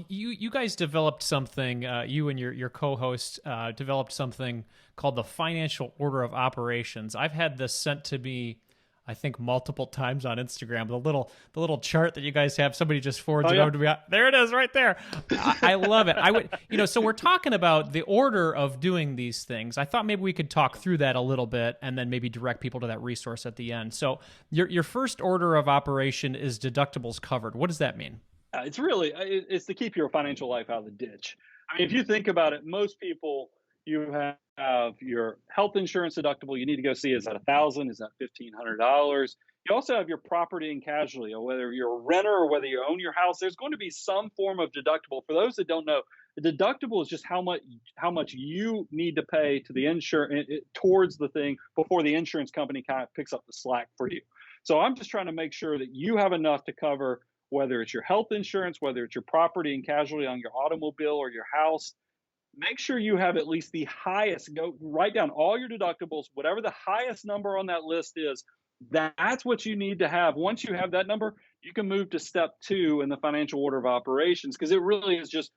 you guys developed something, you and your co-host developed something called the Financial Order of Operations. I've had this sent to me, I think, multiple times on Instagram. The little chart that you guys have, somebody just forwards it over to me. There it is, right there. I love it. I would, so we're talking about the order of doing these things. I thought maybe we could talk through that a little bit and then maybe direct people to that resource at the end. So your first order of operation is deductibles covered. What does that mean? It's to keep your financial life out of the ditch. I mean, if you think about it, most people, you have your health insurance deductible. You need to go see, is that $1,000? Is that $1,500? You also have your property and casualty, or whether you're a renter or whether you own your house, there's going to be some form of deductible. For those that don't know, the deductible is just how much you need to pay to the insurance towards the thing before the insurance company kind of picks up the slack for you. So I'm just trying to make sure that you have enough to cover whether it's your health insurance, whether it's your property and casualty on your automobile or your house. Make sure you have at least the highest. Go write down all your deductibles, whatever the highest number on that list is. That's what you need to have. Once you have that number, you can move to step 2 in the financial order of operations, because it really is just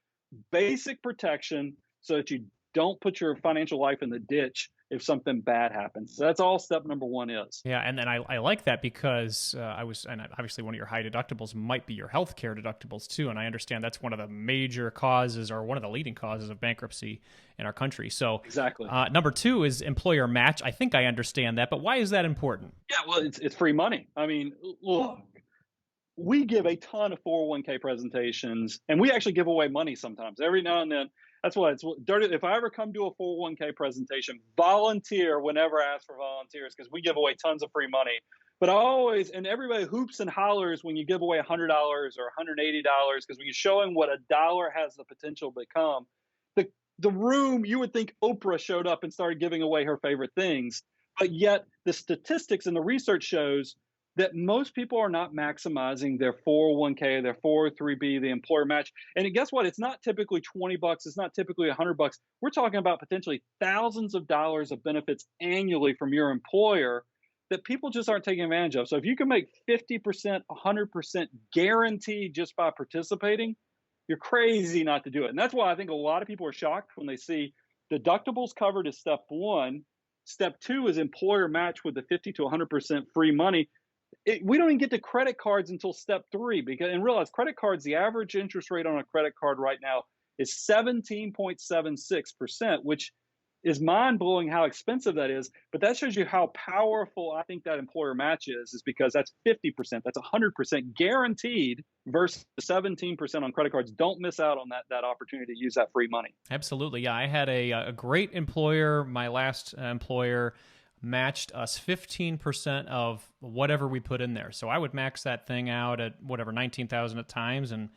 basic protection so that you don't put your financial life in the ditch if something bad happens. So that's all step number 1 is. Yeah, and then I like that because and obviously one of your high deductibles might be your healthcare deductibles too, and I understand that's one of the major causes, or one of the leading causes, of bankruptcy in our country. So exactly. Number 2 is employer match. I think I understand that, but why is that important? Yeah, well, it's free money. I mean, look, we give a ton of 401k presentations, and we actually give away money sometimes. Every now and then. That's why it's dirty. If I ever come to a 401k presentation, volunteer whenever I ask for volunteers, because we give away tons of free money. But and everybody hoops and hollers when you give away $100 or $180, because when you're showing what a dollar has the potential to become, the room, you would think Oprah showed up and started giving away her favorite things. But yet the statistics and the research shows that most people are not maximizing their 401k, their 403b, the employer match. And guess what? It's not typically $20. It's not typically $100. We're talking about potentially thousands of dollars of benefits annually from your employer that people just aren't taking advantage of. So if you can make 50%, 100% guaranteed just by participating, you're crazy not to do it. And that's why I think a lot of people are shocked when they see deductibles covered as step 1. Step 2 is employer match with the 50 to 100% free money. We don't even get to credit cards until step 3, and realize credit cards, the average interest rate on a credit card right now is 17.76%, which is mind-blowing how expensive that is. But that shows you how powerful I think that employer match is because that's 50%, that's 100% guaranteed versus 17% on credit cards. Don't miss out on that opportunity to use that free money. Absolutely. Yeah, I had a great employer. My last employer matched us 15% of whatever we put in there. So I would max that thing out at whatever, 19,000 at times, and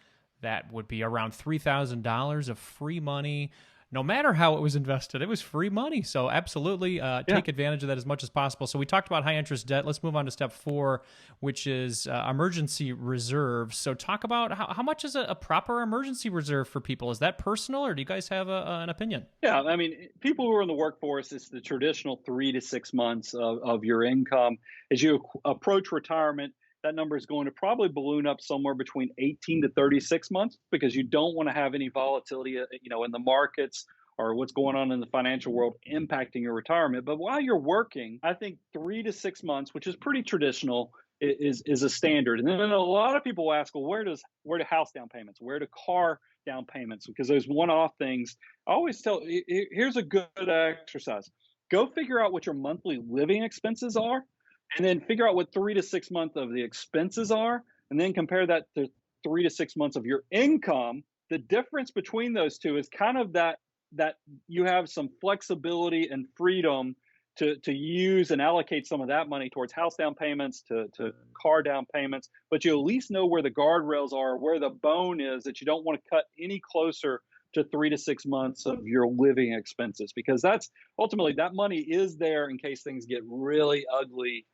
that would be around $3,000 of free money. No matter how it was invested, it was free money. So absolutely take advantage of that as much as possible. So we talked about high interest debt. Let's move on to step 4, which is emergency reserve. So talk about how much is a proper emergency reserve for people? Is that personal, or do you guys have an opinion? Yeah, I mean, people who are in the workforce, it's the traditional 3 to 6 months of your income. As you approach retirement, that number is going to probably balloon up somewhere between 18 to 36 months, because you don't want to have any volatility, in the markets or what's going on in the financial world impacting your retirement. But while you're working, I think 3 to 6 months, which is pretty traditional, is a standard. And then a lot of people ask, well, where do house down payments, where do car down payments? Because those one-off things, I always tell, here's a good exercise. Go figure out what your monthly living expenses are, and then figure out what 3 to 6 months of the expenses are, and then compare that to 3 to 6 months of your income. The difference between those two is kind of that you have some flexibility and freedom to use and allocate some of that money towards house down payments, to car down payments, but you at least know where the guardrails are, where the bone is, that you don't want to cut any closer to 3 to 6 months of your living expenses, because that's ultimately, that money is there in case things get really ugly.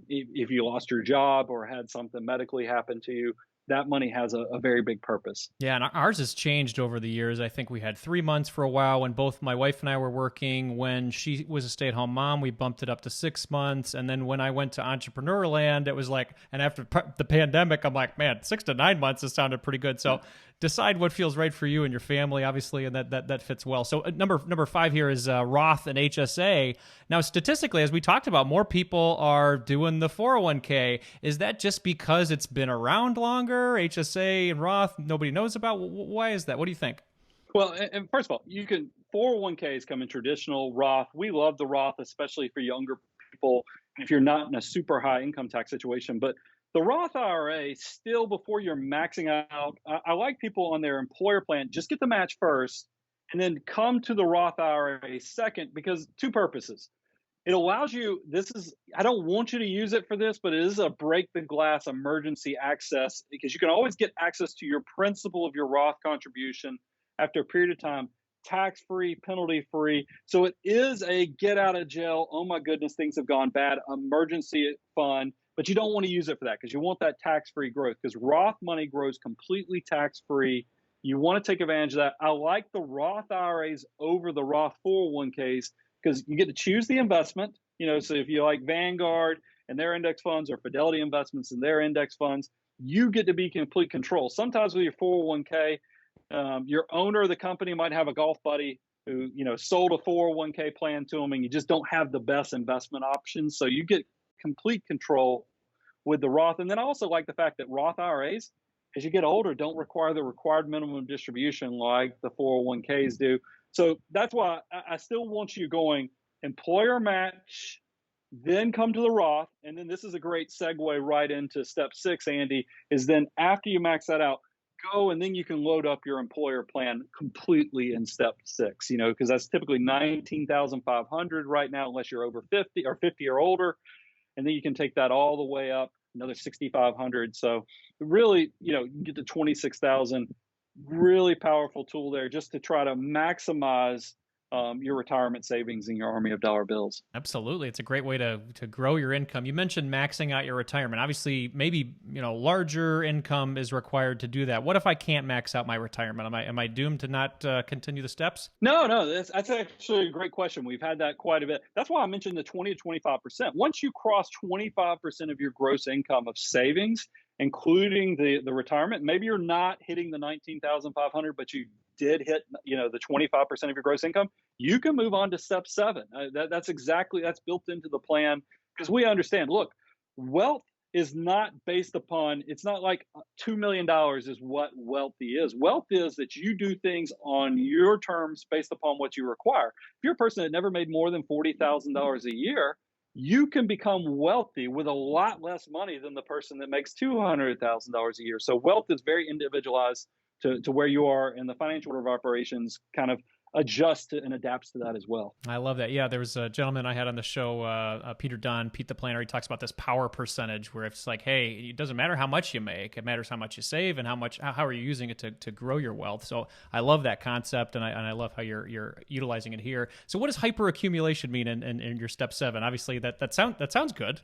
If you lost your job or had something medically happen to you, that money has a very big purpose. Yeah, and ours has changed over the years. I think we had 3 months for a while when both my wife and I were working. When she was a stay-at-home mom, we bumped it up to 6 months. And then when I went to entrepreneur land, it was like, and after the pandemic, I'm like, man, 6 to 9 months has sounded pretty good. So decide what feels right for you and your family, obviously, and that fits well. So number 5 here is Roth and HSA. Now, statistically, as we talked about, more people are doing the 401k. Is that just because it's been around longer? HSA and Roth, nobody knows about. Why is that? What do you think? Well, and first of all, 401ks come in traditional Roth. We love the Roth, especially for younger people if you're not in a super high income tax situation. But the Roth IRA, still before you're maxing out, I like people on their employer plan, just get the match first and then come to the Roth IRA second, because two purposes. It allows you, I don't want you to use it for this, but it is a break the glass emergency access, because you can always get access to your principal of your Roth contribution after a period of time, tax free, penalty free. So it is a get out of jail, oh my goodness, things have gone bad, emergency fund, but you don't want to use it for that because you want that tax free growth, because Roth money grows completely tax free. You want to take advantage of that. I like the Roth IRAs over the Roth 401ks because you get to choose the investment. So if you like Vanguard and their index funds, or Fidelity Investments and their index funds, you get to be complete control. Sometimes with your 401k, your owner of the company might have a golf buddy who, sold a 401k plan to them, and you just don't have the best investment options. So you get complete control with the Roth. And then I also like the fact that Roth IRAs, as you get older, don't require the required minimum distribution like the 401ks do. So that's why I still want you going employer match, then come to the Roth. And then this is a great segue right into step 6, Andy, is then after you max that out, go and then you can load up your employer plan completely in step 6, because that's typically $19,500 right now, unless you're over 50 or 50 or older. And then you can take that all the way up another $6,500. So really, you can get to 26,000. Really powerful tool there just to try to maximize your retirement savings in your army of dollar bills. Absolutely. It's a great way to grow your income. You mentioned maxing out your retirement. Obviously, maybe, larger income is required to do that. What if I can't max out my retirement? Am I doomed to not continue the steps? No, that's actually a great question. We've had that quite a bit. That's why I mentioned the 20 to 25%. Once you cross 25% of your gross income of savings, including the retirement, maybe you're not hitting the 19,500, but you did hit, the 25% of your gross income, you can move on to step 7. That's built into the plan, because we understand, look, wealth is not based upon, it's not like $2 million is what wealthy is. Wealth is that you do things on your terms based upon what you require. If you're a person that never made more than $40,000 a year, you can become wealthy with a lot less money than the person that makes $200,000 a year. So wealth is very individualized to where you are, and the financial order of operations kind of adjusts to and adapts to that as well. I love that. Yeah, there was a gentleman I had on the show, Pete the Planner. He talks about this power percentage, where it's like, hey, it doesn't matter how much you make; it matters how much you save and how are you using it to grow your wealth. So I love that concept, and I love how you're utilizing it here. So what does hyperaccumulation mean in your step 7? Obviously, that sounds good.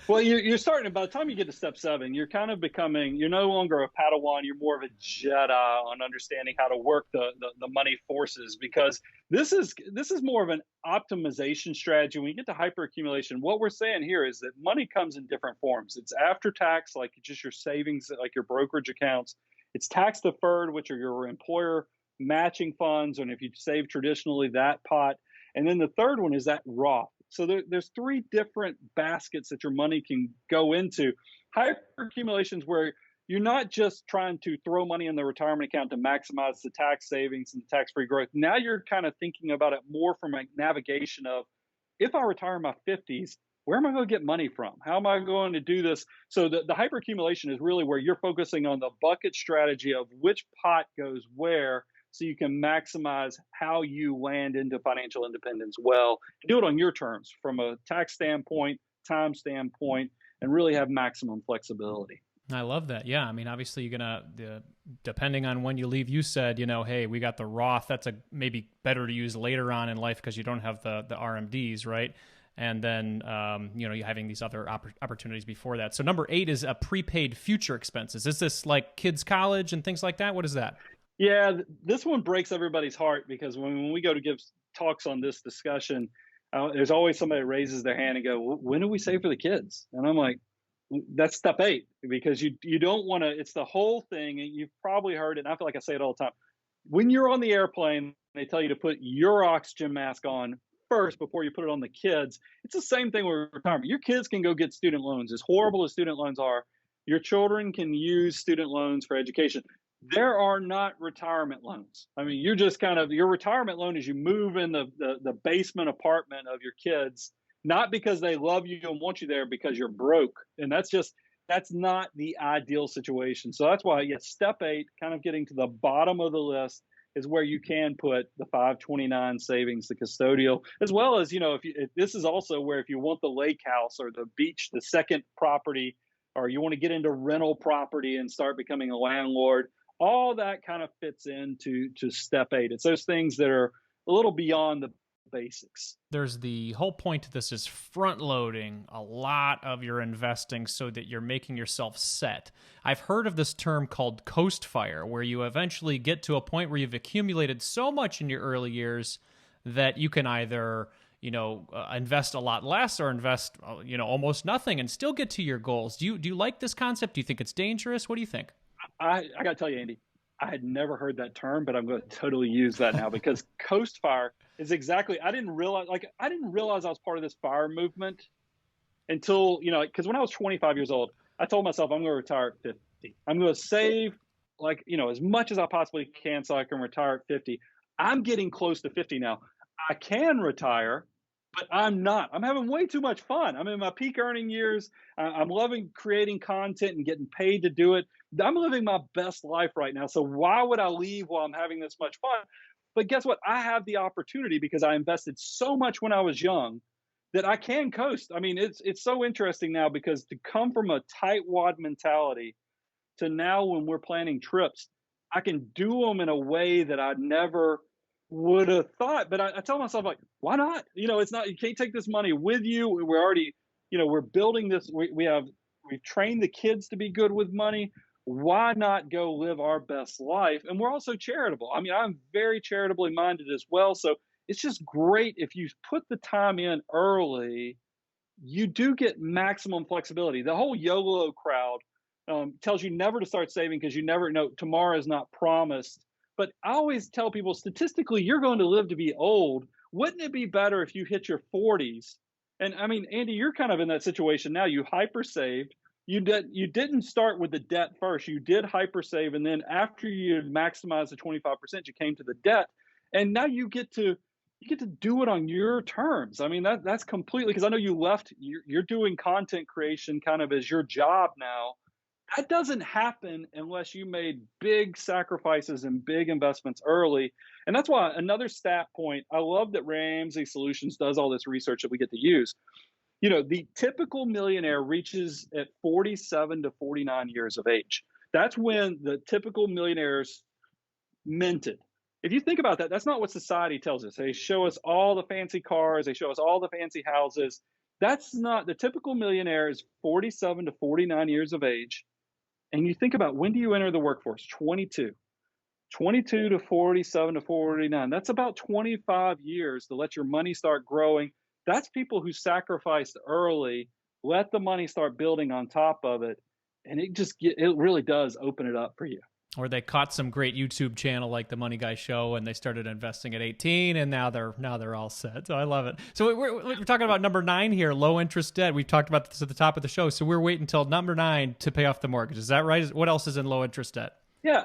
Well, you're starting, by the time you get to step 7, you're kind of you're no longer a Padawan, you're more of a Jedi on understanding how to work the money forces, because this is more of an optimization strategy. When you get to hyperaccumulation, what we're saying here is that money comes in different forms. It's after tax, like just your savings, like your brokerage accounts. It's tax deferred, which are your employer matching funds, and if you save traditionally, that pot. And then the third one is that Roth. So there's 3 different baskets that your money can go into. Hyperaccumulation is where you're not just trying to throw money in the retirement account to maximize the tax savings and the tax-free growth. Now you're kind of thinking about it more from a navigation of, if I retire in my 50s, where am I going to get money from? How am I going to do this? So the hyperaccumulation is really where you're focusing on the bucket strategy of which pot goes where, so you can maximize how you land into financial independence well. Do it on your terms from a tax standpoint, time standpoint, and really have maximum flexibility. I love that. Yeah. I mean, obviously you're going to, depending on when you leave, you said, hey, we got the Roth. That's maybe better to use later on in life because you don't have the RMDs, right? And then, you're having these other opportunities before that. So number 8 is a prepaid future expenses. Is this like kids' college and things like that? What is that? Yeah, this one breaks everybody's heart, because when we go to give talks on this discussion, there's always somebody that raises their hand and go, when do we save for the kids? And I'm like, That's step 8 because you don't want to. It's the whole thing, and you've probably heard it. And I feel like I say it all the time. When you're on the airplane, they tell you to put your oxygen mask on first before you put it on the kids. It's the same thing with retirement. Your kids can go get student loans. As horrible as student loans are, your children can use student loans for education. There are not retirement loans. I mean, you're just kind of your retirement loan is you move in the basement apartment of your kids, not because they love you and want you there, because you're broke. And that's not the ideal situation. So that's why, yes, step 8, kind of getting to the bottom of the list, is where you can put the 529 savings, the custodial, as well as, if this is also where if you want the lake house or the beach, the second property, or you want to get into rental property and start becoming a landlord, all that kind of fits into step 8. It's those things that are a little beyond the basics. There's the whole point of this is front loading a lot of your investing so that you're making yourself set. I've heard of this term called coast fire, where you eventually get to a point where you've accumulated so much in your early years that you can either, invest a lot less or invest, almost nothing and still get to your goals. Do you like this concept? Do you think it's dangerous? What do you think? I got to tell you, Andy, I had never heard that term, but I'm going to totally use that now because coast fire is exactly. I didn't realize I was part of this fire movement until, because when I was 25 years old, I told myself I'm going to retire at 50. I'm going to save as much as I possibly can so I can retire at 50. I'm getting close to 50 now. I can retire, but I'm not. I'm having way too much fun. I'm in my peak earning years. I'm loving creating content and getting paid to do it. I'm living my best life right now. So why would I leave while I'm having this much fun? But guess what? I have the opportunity because I invested so much when I was young that I can coast. I mean, it's so interesting now because to come from a tightwad mentality to now when we're planning trips, I can do them in a way that I never would have thought. But I tell myself, like, why not? It's not, you can't take this money with you. We're already, we're building this. We've trained the kids to be good with money. Why not go live our best life? And we're also charitable. I mean, I'm very charitably minded as well. So it's just great if you put the time in early, you do get maximum flexibility. The whole YOLO crowd tells you never to start saving because you never know, tomorrow is not promised. But I always tell people, statistically, you're going to live to be old. Wouldn't it be better if you hit your 40s? And I mean, Andy, you're kind of in that situation now. You hyper saved. You didn't start with the debt first. You did hyper save, and then after you had maximized the 25%, you came to the debt, and now you get to do it on your terms. I mean, that's completely, because I know you left. You're doing content creation kind of as your job now. That doesn't happen unless you made big sacrifices and big investments early. And that's why another stat point, I love that Ramsey Solutions does all this research that we get to use. The typical millionaire reaches at 47 to 49 years of age. That's when the typical millionaires minted. If you think about that, that's not what society tells us. They show us all the fancy cars. They show us all the fancy houses. That's not, the typical millionaire is 47 to 49 years of age. And you think about, when do you enter the workforce? 22 to 47 to 49. That's about 25 years to let your money start growing. That's people who sacrificed early, let the money start building on top of it. And it really does open it up for you. Or they caught some great YouTube channel like the Money Guy Show, and they started investing at 18, and now they're all set. So I love it. So we're talking about number 9 here, low interest debt. We've talked about this at the top of the show. So we're waiting until number 9 to pay off the mortgage. Is that right? What else is in low interest debt? Yeah,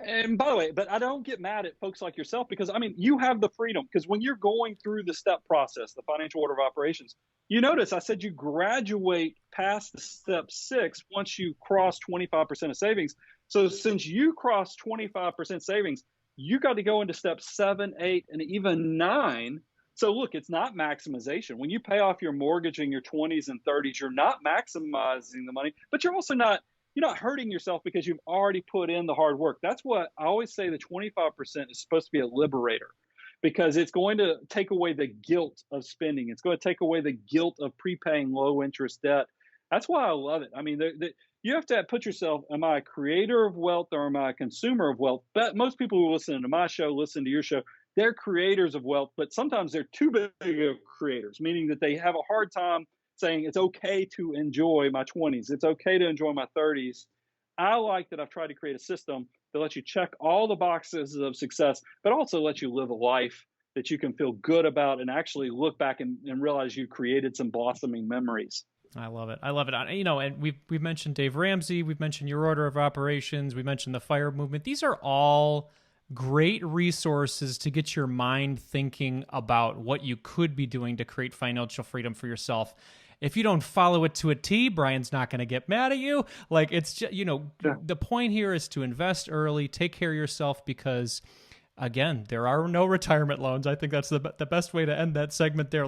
and by the way, but I don't get mad at folks like yourself because, I mean, you have the freedom. Because when you're going through the step process, the financial order of operations, you notice I said you graduate past the step 6 once you cross 25% of savings. So since you crossed 25% savings, you got to go into step 7, 8, and even 9. So look, it's not maximization. When you pay off your mortgage in your 20s and 30s, you're not maximizing the money, but you're also not hurting yourself because you've already put in the hard work. That's what I always say, the 25% is supposed to be a liberator, because it's going to take away the guilt of spending. It's going to take away the guilt of prepaying low interest debt. That's why I love it. I mean, you have to put yourself, am I a creator of wealth or am I a consumer of wealth? But most people who listen to my show, listen to your show, they're creators of wealth, but sometimes they're too big of creators, meaning that they have a hard time saying it's okay to enjoy my 20s. It's okay to enjoy my 30s. I like that I've tried to create a system that lets you check all the boxes of success, but also lets you live a life that you can feel good about and actually look back and realize you created some blossoming memories. I love it. I love it. And we've mentioned Dave Ramsey. We've mentioned your order of operations. We mentioned the FIRE movement. These are all great resources to get your mind thinking about what you could be doing to create financial freedom for yourself. If you don't follow it to a T, Brian's not going to get mad at you. Like, it's just, the point here is to invest early, take care of yourself, because again, there are no retirement loans. I think that's the best way to end that segment there.